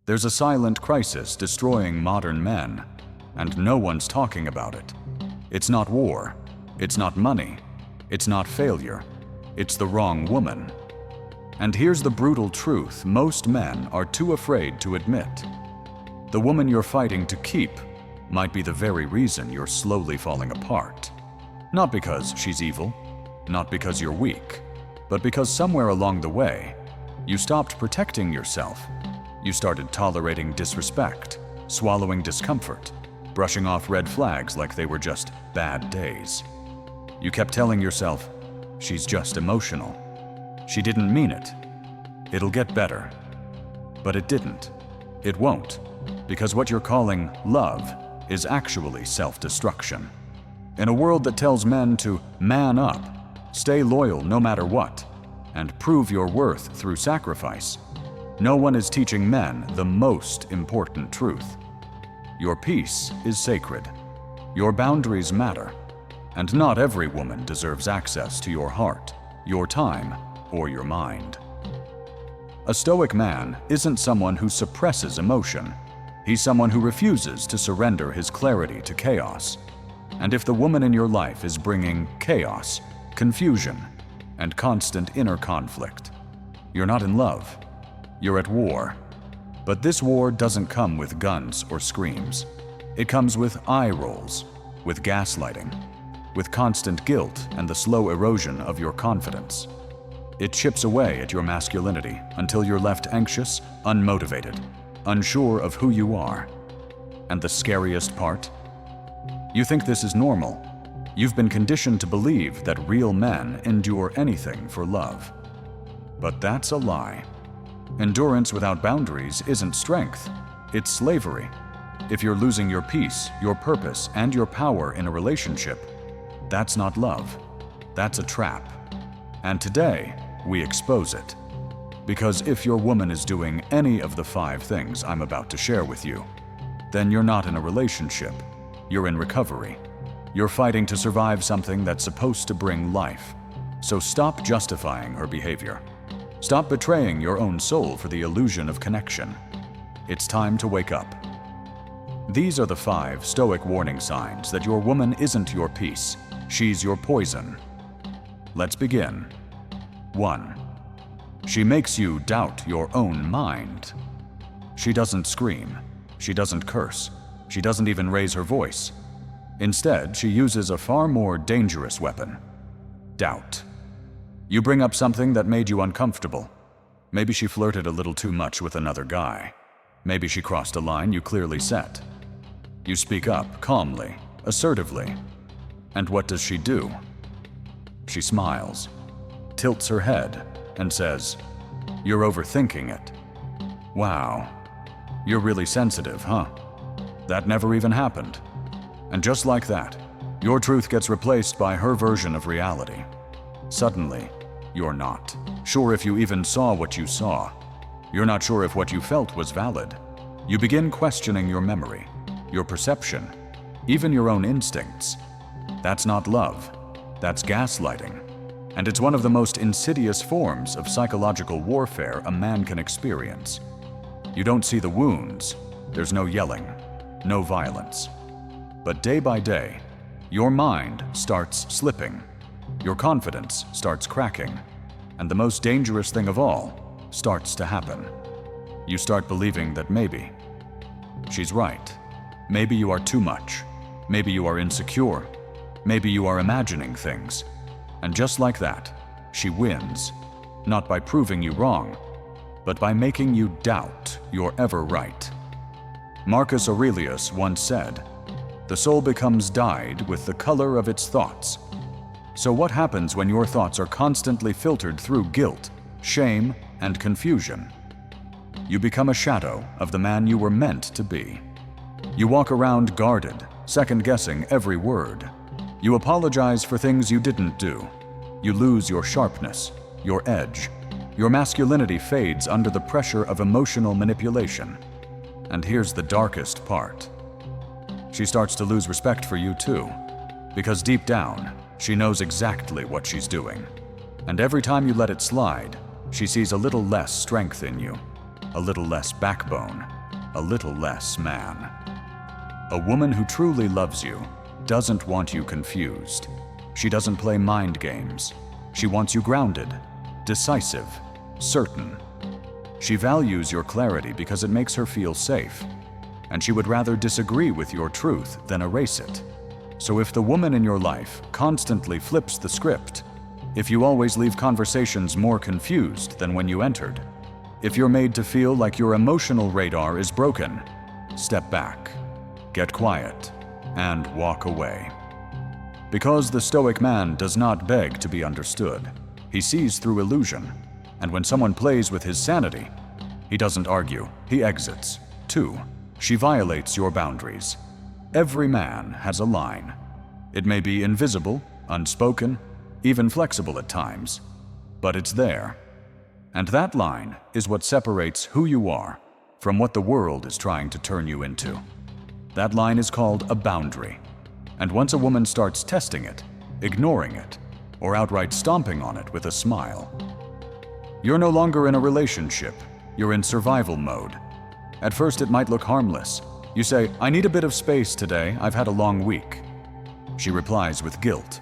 There's a silent crisis destroying modern men, and no one's talking about it. It's not war. It's not money. It's not failure. It's the wrong woman. And here's the brutal truth most men are too afraid to admit. The woman you're fighting to keep might be the very reason you're slowly falling apart. Not because she's evil, not because you're weak, but because somewhere along the way, you stopped protecting yourself. You started tolerating disrespect, swallowing discomfort, brushing off red flags like they were just bad days. You kept telling yourself, she's just emotional. She didn't mean it. It'll get better. But it didn't. It won't, because what you're calling love is actually self-destruction. In a world that tells men to man up, stay loyal no matter what, and prove your worth through sacrifice, no one is teaching men the most important truth. Your peace is sacred. Your boundaries matter. And not every woman deserves access to your heart, your time, or your mind. A Stoic man isn't someone who suppresses emotion. He's someone who refuses to surrender his clarity to chaos. And if the woman in your life is bringing chaos, confusion, and constant inner conflict, you're not in love. You're at war. But this war doesn't come with guns or screams. It comes with eye rolls, with gaslighting, with constant guilt and the slow erosion of your confidence. It chips away at your masculinity until you're left anxious, unmotivated, unsure of who you are. And the scariest part? You think this is normal. You've been conditioned to believe that real men endure anything for love. But that's a lie. Endurance without boundaries isn't strength, it's slavery. If you're losing your peace, your purpose, and your power in a relationship, that's not love. That's a trap. And today, we expose it. Because if your woman is doing any of the 5 things I'm about to share with you, then you're not in a relationship. You're in recovery. You're fighting to survive something that's supposed to bring life. So stop justifying her behavior. Stop betraying your own soul for the illusion of connection. It's time to wake up. These are the 5 Stoic warning signs that your woman isn't your peace. She's your poison. Let's begin. 1. She makes you doubt your own mind. She doesn't scream. She doesn't curse. She doesn't even raise her voice. Instead, she uses a far more dangerous weapon: doubt. You bring up something that made you uncomfortable. Maybe she flirted a little too much with another guy. Maybe she crossed a line you clearly set. You speak up calmly, assertively. And what does she do? She smiles, tilts her head, and says, "You're overthinking it. Wow, you're really sensitive, huh? That never even happened." And just like that, your truth gets replaced by her version of reality. Suddenly, you're not sure if you even saw what you saw. You're not sure if what you felt was valid. You begin questioning your memory, your perception, even your own instincts. That's not love. That's gaslighting. And it's one of the most insidious forms of psychological warfare a man can experience. You don't see the wounds. There's no yelling, no violence. But day by day, your mind starts slipping. Your confidence starts cracking. And the most dangerous thing of all starts to happen. You start believing that maybe she's right. Maybe you are too much. Maybe you are insecure. Maybe you are imagining things. And just like that, she wins, not by proving you wrong, but by making you doubt you're ever right. Marcus Aurelius once said, "The soul becomes dyed with the color of its thoughts." So what happens when your thoughts are constantly filtered through guilt, shame, and confusion? You become a shadow of the man you were meant to be. You walk around guarded, second-guessing every word. You apologize for things you didn't do. You lose your sharpness, your edge. Your masculinity fades under the pressure of emotional manipulation. And here's the darkest part. She starts to lose respect for you too, because deep down, she knows exactly what she's doing. And every time you let it slide, she sees a little less strength in you, a little less backbone, a little less man. A woman who truly loves you doesn't want you confused. She doesn't play mind games. She wants you grounded, decisive, certain. She values your clarity because it makes her feel safe, and she would rather disagree with your truth than erase it. So if the woman in your life constantly flips the script, if you always leave conversations more confused than when you entered, if you're made to feel like your emotional radar is broken, step back, get quiet, and walk away. Because the Stoic man does not beg to be understood. He sees through illusion, and when someone plays with his sanity, he doesn't argue, he exits. 2. She violates your boundaries. Every man has a line. It may be invisible, unspoken, even flexible at times, but it's there. And that line is what separates who you are from what the world is trying to turn you into. That line is called a boundary. And once a woman starts testing it, ignoring it, or outright stomping on it with a smile, you're no longer in a relationship, you're in survival mode. At first it might look harmless. You say, "I need a bit of space today, I've had a long week." She replies with guilt,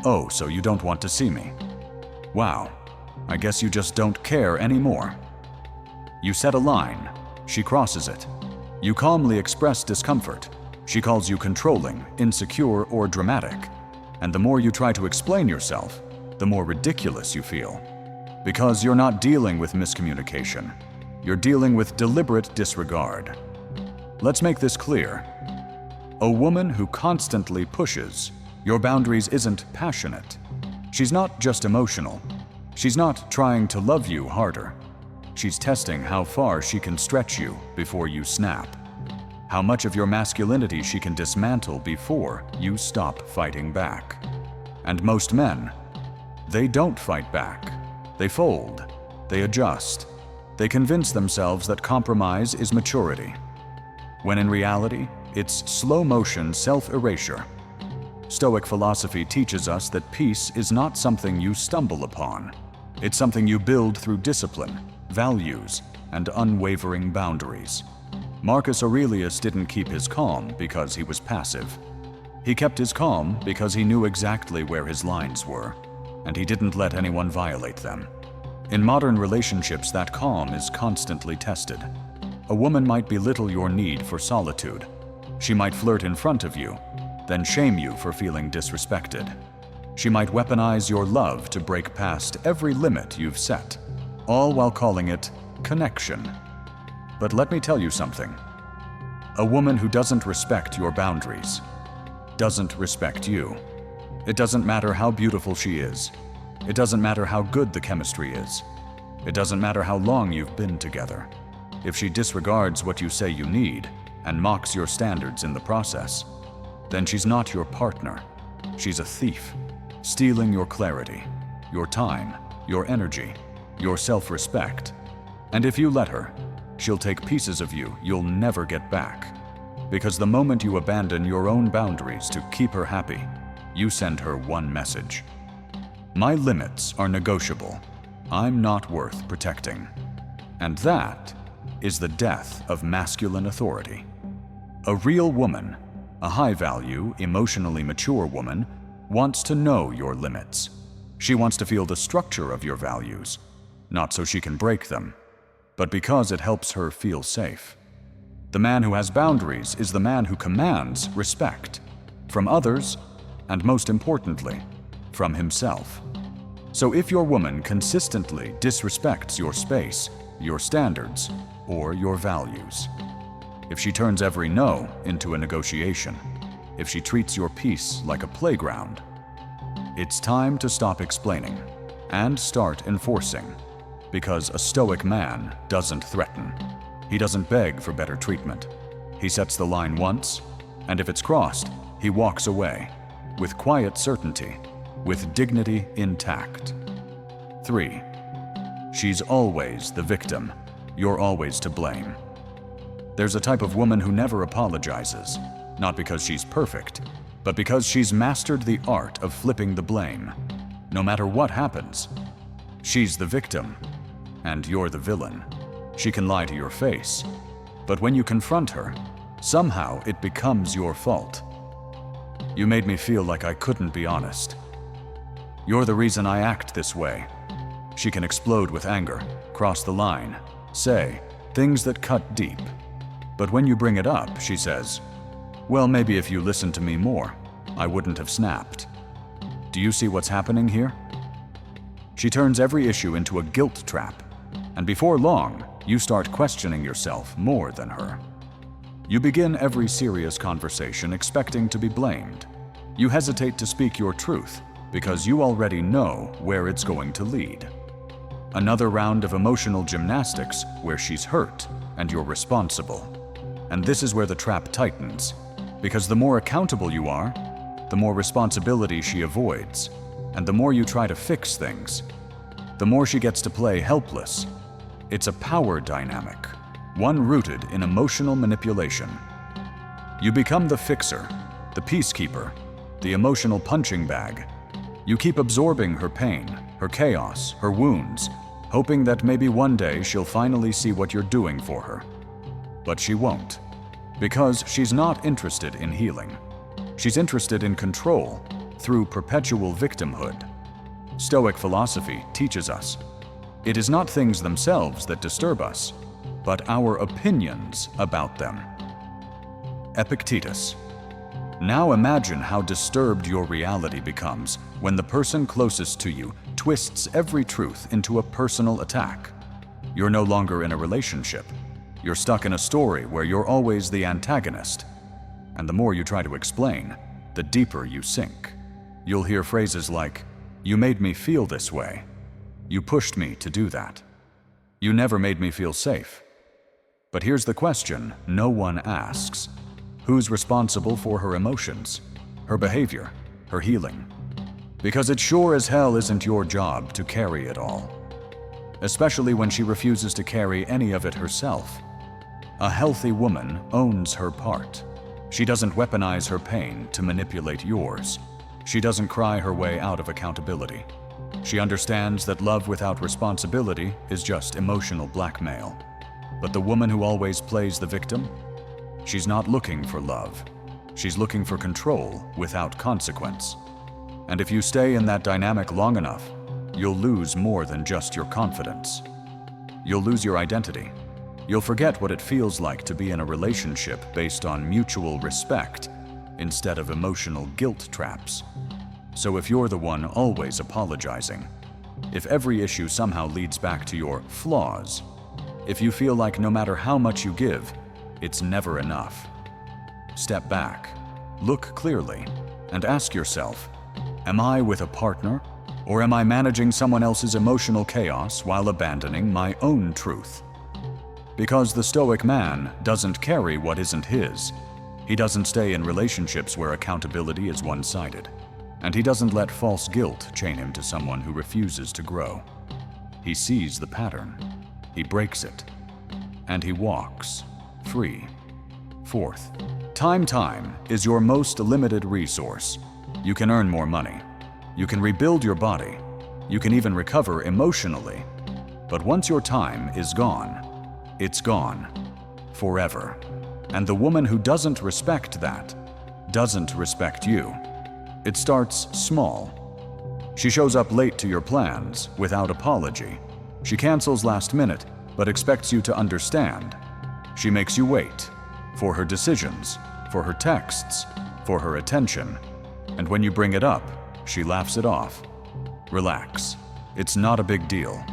"Oh, so you don't want to see me? Wow, I guess you just don't care anymore." You set a line, she crosses it. You calmly express discomfort. She calls you controlling, insecure, or dramatic. And the more you try to explain yourself, the more ridiculous you feel. Because you're not dealing with miscommunication. You're dealing with deliberate disregard. Let's make this clear. A woman who constantly pushes your boundaries isn't passionate. She's not just emotional. She's not trying to love you harder. She's testing how far she can stretch you before you snap. How much of your masculinity she can dismantle before you stop fighting back. And most men, they don't fight back. They fold. They adjust. They convince themselves that compromise is maturity, when in reality, it's slow-motion self-erasure. Stoic philosophy teaches us that peace is not something you stumble upon. It's something you build through discipline, values, and unwavering boundaries. Marcus Aurelius didn't keep his calm because he was passive. He kept his calm because he knew exactly where his lines were, and he didn't let anyone violate them. In modern relationships, that calm is constantly tested. A woman might belittle your need for solitude. She might flirt in front of you, then shame you for feeling disrespected. She might weaponize your love to break past every limit you've set, all while calling it connection. But let me tell you something. A woman who doesn't respect your boundaries doesn't respect you. It doesn't matter how beautiful she is. It doesn't matter how good the chemistry is. It doesn't matter how long you've been together. If she disregards what you say you need and mocks your standards in the process, then she's not your partner. She's a thief, stealing your clarity, your time, your energy, your self-respect. And if you let her, she'll take pieces of you you'll never get back. Because the moment you abandon your own boundaries to keep her happy, you send her one message. My limits are negotiable. I'm not worth protecting. And that is the death of masculine authority. A real woman, a high-value, emotionally mature woman, wants to know your limits. She wants to feel the structure of your values, not so she can break them, but because it helps her feel safe. The man who has boundaries is the man who commands respect from others, and most importantly, from himself. So if your woman consistently disrespects your space, your standards, or your values, if she turns every no into a negotiation, if she treats your peace like a playground, it's time to stop explaining and start enforcing. Because a Stoic man doesn't threaten. He doesn't beg for better treatment. He sets the line once, and if it's crossed, he walks away, with quiet certainty, with dignity intact. 3. She's always the victim. You're always to blame. There's a type of woman who never apologizes, not because she's perfect, but because she's mastered the art of flipping the blame. No matter what happens, she's the victim, and you're the villain. She can lie to your face, But when you confront her, somehow it becomes your fault. You made me feel like I couldn't be honest. You're the reason I act this way. She can explode with anger, cross the line, say things that cut deep. But when you bring it up, she says, "Well, maybe if you listened to me more, I wouldn't have snapped." Do you see what's happening here? She turns every issue into a guilt trap, and before long, you start questioning yourself more than her. You begin every serious conversation expecting to be blamed. You hesitate to speak your truth because you already know where it's going to lead. Another round of emotional gymnastics where she's hurt and you're responsible. And this is where the trap tightens, because the more accountable you are, the more responsibility she avoids, and the more you try to fix things, the more she gets to play helpless. It's a power dynamic, one rooted in emotional manipulation. You become the fixer, the peacekeeper, the emotional punching bag. You keep absorbing her pain, her chaos, her wounds, hoping that maybe one day she'll finally see what you're doing for her. But she won't, because she's not interested in healing. She's interested in control through perpetual victimhood. Stoic philosophy teaches us it is not things themselves that disturb us, but our opinions about them. Epictetus. Now imagine how disturbed your reality becomes when the person closest to you twists every truth into a personal attack. You're no longer in a relationship. You're stuck in a story where you're always the antagonist. And the more you try to explain, the deeper you sink. You'll hear phrases like, "You made me feel this way. You pushed me to do that. You never made me feel safe." But here's the question no one asks. Who's responsible for her emotions, her behavior, her healing? Because it sure as hell isn't your job to carry it all. Especially when she refuses to carry any of it herself. A healthy woman owns her part. She doesn't weaponize her pain to manipulate yours. She doesn't cry her way out of accountability. She understands that love without responsibility is just emotional blackmail. But the woman who always plays the victim? She's not looking for love. She's looking for control without consequence. And if you stay in that dynamic long enough, you'll lose more than just your confidence. You'll lose your identity. You'll forget what it feels like to be in a relationship based on mutual respect instead of emotional guilt traps. So if you're the one always apologizing, if every issue somehow leads back to your flaws, if you feel like no matter how much you give, it's never enough, step back, look clearly, and ask yourself, am I with a partner, or am I managing someone else's emotional chaos while abandoning my own truth? Because the Stoic man doesn't carry what isn't his. He doesn't stay in relationships where accountability is one-sided. And he doesn't let false guilt chain him to someone who refuses to grow. He sees the pattern. He breaks it. And he walks free. Fourth, time is your most limited resource. You can earn more money. You can rebuild your body. You can even recover emotionally. But once your time is gone, it's gone. Forever. And the woman who doesn't respect that doesn't respect you. It starts small. She shows up late to your plans without apology. She cancels last minute, but expects you to understand. She makes you wait for her decisions, for her texts, for her attention. And when you bring it up, she laughs it off. Relax. It's not a big deal.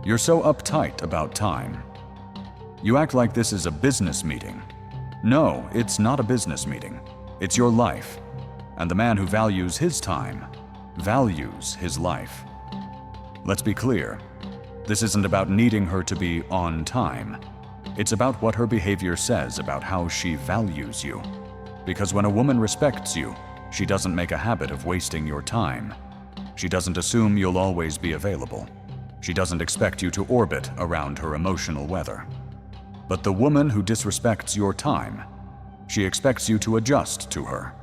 You're so uptight about time. You act like this is a business meeting. No, it's not a business meeting. It's your life. And the man who values his time values his life. Let's be clear. This isn't about needing her to be on time. It's about what her behavior says about how she values you. Because when a woman respects you, she doesn't make a habit of wasting your time. She doesn't assume you'll always be available. She doesn't expect you to orbit around her emotional weather. But the woman who disrespects your time, she expects you to adjust to her,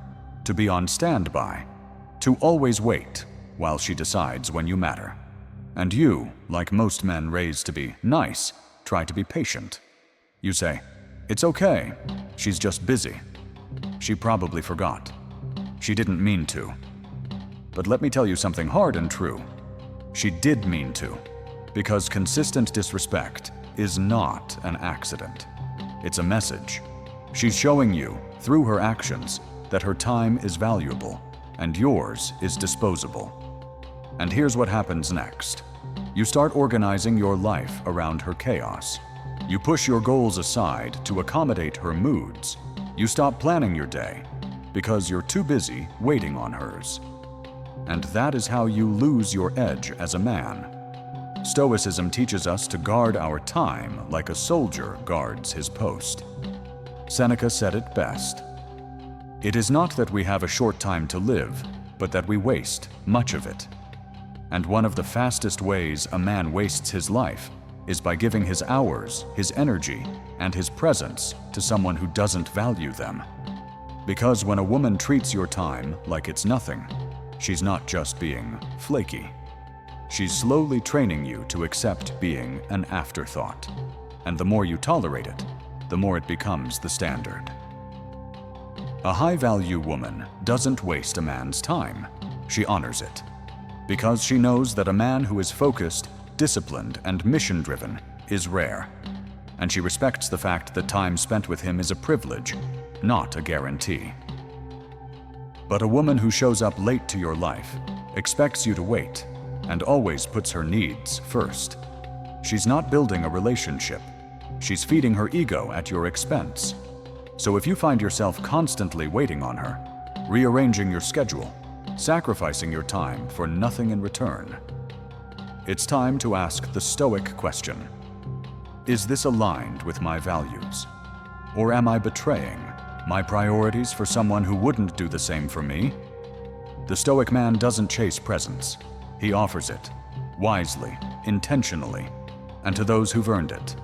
to be on standby, to always wait while she decides when you matter. And you, like most men raised to be nice, try to be patient. You say, "It's okay. She's just busy. She probably forgot. She didn't mean to." But let me tell you something hard and true. She did mean to, because consistent disrespect is not an accident. It's a message. She's showing you, through her actions, that her time is valuable and yours is disposable. And here's what happens next. You start organizing your life around her chaos. You push your goals aside to accommodate her moods. You stop planning your day because you're too busy waiting on hers. And that is how you lose your edge as a man. Stoicism teaches us to guard our time like a soldier guards his post. Seneca said it best. It is not that we have a short time to live, but that we waste much of it. And one of the fastest ways a man wastes his life is by giving his hours, his energy, and his presence to someone who doesn't value them. Because when a woman treats your time like it's nothing, she's not just being flaky. She's slowly training you to accept being an afterthought. And the more you tolerate it, the more it becomes the standard. A high-value woman doesn't waste a man's time. She honors it. Because she knows that a man who is focused, disciplined, and mission-driven is rare. And she respects the fact that time spent with him is a privilege, not a guarantee. But a woman who shows up late to your life expects you to wait and always puts her needs first. She's not building a relationship. She's feeding her ego at your expense. So if you find yourself constantly waiting on her, rearranging your schedule, sacrificing your time for nothing in return, it's time to ask the Stoic question. Is this aligned with my values? Or am I betraying my priorities for someone who wouldn't do the same for me? The Stoic man doesn't chase presents. He offers it, wisely, intentionally, and to those who've earned it.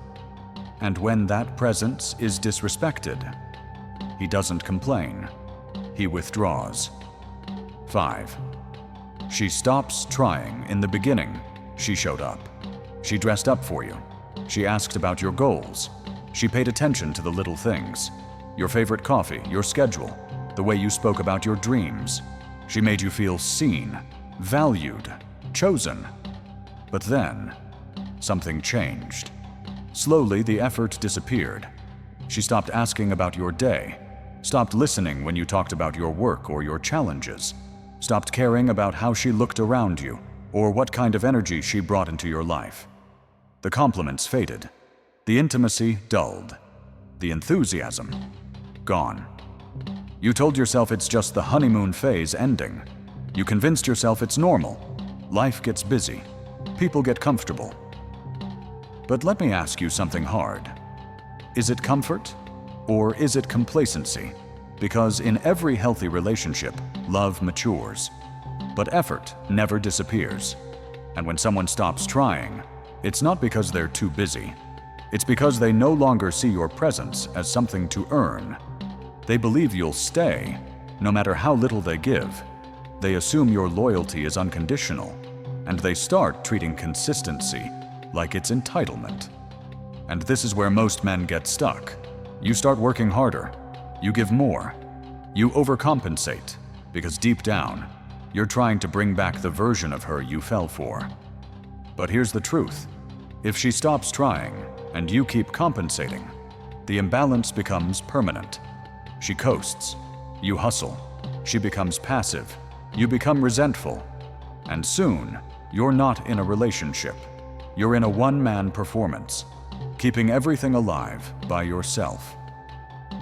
And when that presence is disrespected, he doesn't complain. He withdraws. 5. She stops trying in the beginning. She showed up. She dressed up for you. She asked about your goals. She paid attention to the little things. Your favorite coffee, your schedule, the way you spoke about your dreams. She made you feel seen, valued, chosen. But then, something changed. Slowly, the effort disappeared. She stopped asking about your day, stopped listening when you talked about your work or your challenges, stopped caring about how she looked around you or what kind of energy she brought into your life. The compliments faded. The intimacy dulled. The enthusiasm gone. You told yourself it's just the honeymoon phase ending. You convinced yourself it's normal. Life gets busy. People get comfortable. But let me ask you something hard. Is it comfort or is it complacency? Because in every healthy relationship, love matures. But effort never disappears. And when someone stops trying, it's not because they're too busy. It's because they no longer see your presence as something to earn. They believe you'll stay, no matter how little they give. They assume your loyalty is unconditional, and they start treating consistency like it's entitlement. And this is where most men get stuck. You start working harder. You give more. You overcompensate, because deep down, you're trying to bring back the version of her you fell for. But here's the truth. If she stops trying, and you keep compensating, the imbalance becomes permanent. She coasts. You hustle. She becomes passive. You become resentful. And soon, you're not in a relationship. You're in a one-man performance, keeping everything alive by yourself.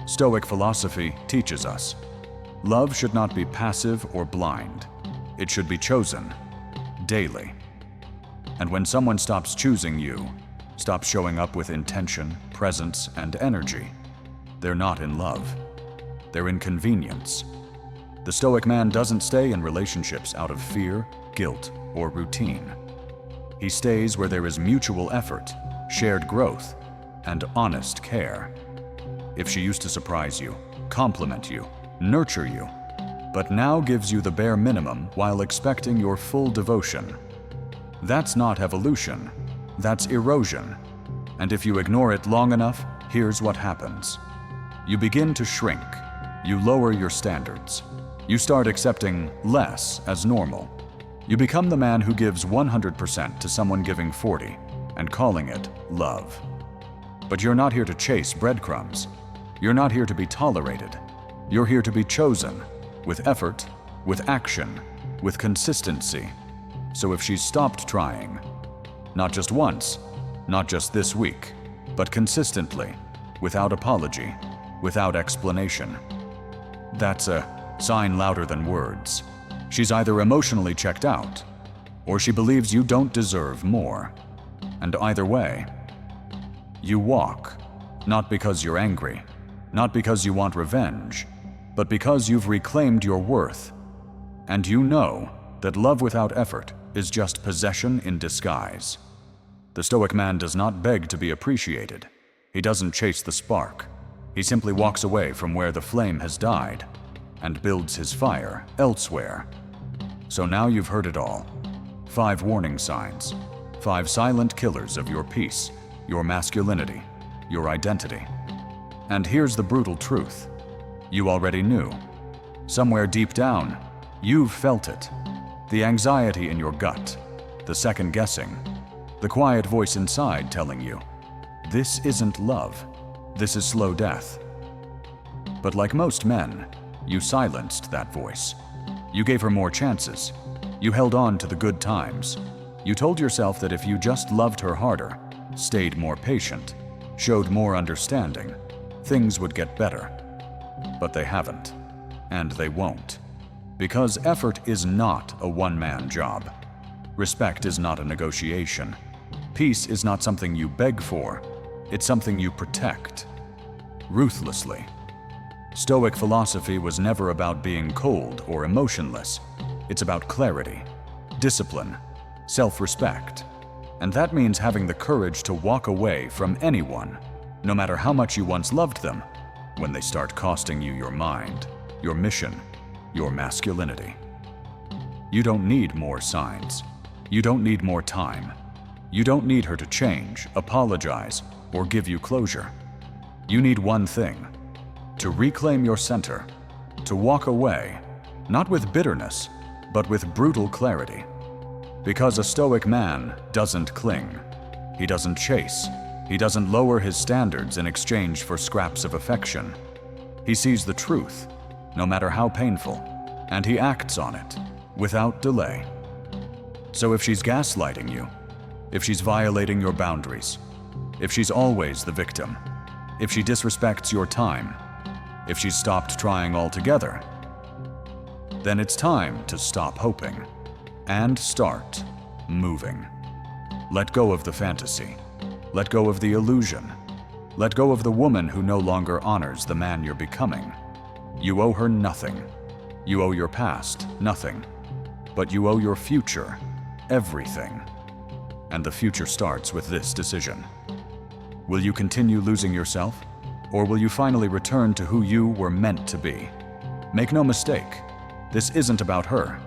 Stoic philosophy teaches us, love should not be passive or blind. It should be chosen, daily. And when someone stops choosing you, stops showing up with intention, presence, and energy, they're not in love. They're in convenience. The Stoic man doesn't stay in relationships out of fear, guilt, or routine. He stays where there is mutual effort, shared growth, and honest care. If she used to surprise you, compliment you, nurture you, but now gives you the bare minimum while expecting your full devotion, that's not evolution, that's erosion. And if you ignore it long enough, here's what happens. You begin to shrink. You lower your standards. You start accepting less as normal. You become the man who gives 100% to someone giving 40% and calling it love. But you're not here to chase breadcrumbs. You're not here to be tolerated. You're here to be chosen, with effort, with action, with consistency. So if she's stopped trying, not just once, not just this week, but consistently, without apology, without explanation, that's a sign louder than words. She's either emotionally checked out, or she believes you don't deserve more. And either way, you walk, not because you're angry, not because you want revenge, but because you've reclaimed your worth. And you know that love without effort is just possession in disguise. The Stoic man does not beg to be appreciated. He doesn't chase the spark. He simply walks away from where the flame has died and builds his fire elsewhere. So now you've heard it all. 5 warning signs. 5 silent killers of your peace, your masculinity, your identity. And here's the brutal truth. You already knew. Somewhere deep down, you've felt it. The anxiety in your gut, the second guessing, the quiet voice inside telling you, this isn't love, this is slow death. But like most men, you silenced that voice. You gave her more chances. You held on to the good times. You told yourself that if you just loved her harder, stayed more patient, showed more understanding, things would get better. But they haven't, and they won't. Because effort is not a one-man job. Respect is not a negotiation. Peace is not something you beg for. It's something you protect. Ruthlessly. Stoic philosophy was never about being cold or emotionless. It's about clarity, discipline, self-respect. And that means having the courage to walk away from anyone, no matter how much you once loved them, when they start costing you your mind, your mission, your masculinity. You don't need more signs. You don't need more time. You don't need her to change, apologize, or give you closure. You need one thing: to reclaim your center, to walk away, not with bitterness, but with brutal clarity. Because a Stoic man doesn't cling. He doesn't chase. He doesn't lower his standards in exchange for scraps of affection. He sees the truth, no matter how painful, and he acts on it, without delay. So if she's gaslighting you, if she's violating your boundaries, if she's always the victim, if she disrespects your time, if she's stopped trying altogether, then it's time to stop hoping and start moving. Let go of the fantasy. Let go of the illusion. Let go of the woman who no longer honors the man you're becoming. You owe her nothing. You owe your past nothing. But you owe your future everything. And the future starts with this decision. Will you continue losing yourself? Or will you finally return to who you were meant to be? Make no mistake, this isn't about her.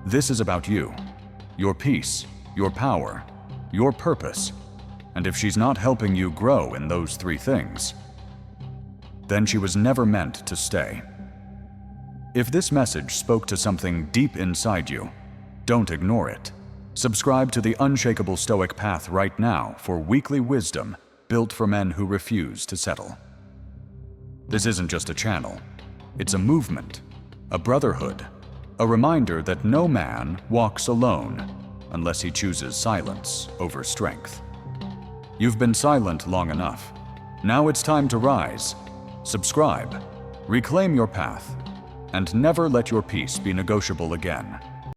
This is about you, your peace, your power, your purpose. And if she's not helping you grow in those 3 things, then she was never meant to stay. If this message spoke to something deep inside you, don't ignore it. Subscribe to the Unshakable Stoic Path right now for weekly wisdom built for men who refuse to settle. This isn't just a channel. It's a movement, a brotherhood, a reminder that no man walks alone unless he chooses silence over strength. You've been silent long enough. Now it's time to rise. Subscribe, reclaim your path, and never let your peace be negotiable again.